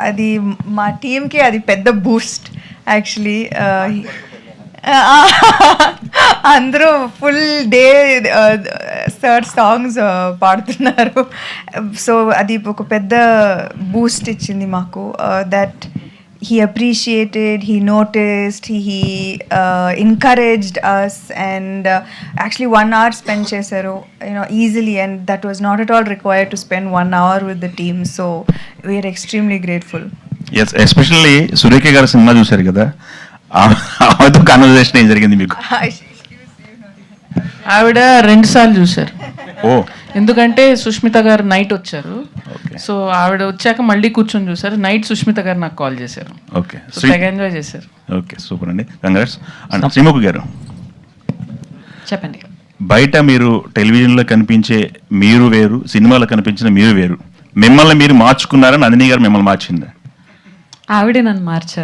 అది మా టీంకి అది పెద్ద బూస్ట్ యాక్చువల్లీ. అందరూ ఫుల్ డే సార్ సాంగ్స్ పాడుతున్నారు. సో అది ఒక పెద్ద బూస్ట్ ఇచ్చింది మాకు. That he appreciated, he noticed, he encouraged us, and actually 1 hour spent chesaru, easily, and that was not at all required to spend 1 hour with the team. So we are extremely grateful. Yes, especially Surekha గారి cinema చూశారు కదా, ఆమెతో conversation ఏం జరిగింది మీకు? ఆవిడ 2 సార్లు చూశారు. ఓ, ఎందుకంటే సుష్మిత గారు నైట్ వచ్చారు. సో ఆవిడ వచ్చాక మళ్ళీ కూర్చొని చూసారు. నైట్ సుష్మిత గారు నాకు కాల్ చేశారు. ఓకే, తెగ ఎంజాయ్ చేశారు. ఓకే, సూపర్ అండి, కంగ్రాట్స్. అండ్ శ్రీముఖి గారు చెప్పండి. బయట మీరు టెలివిజన్లో కనిపించే మీరు వేరు, సినిమాలో కనిపించిన మీరు వేరు. మిమ్మల్ని మీరు మార్చుకున్నారా, నందిని గారు మిమ్మల్ని మార్చిందా? ఆవిడే నన్ను మార్చారు.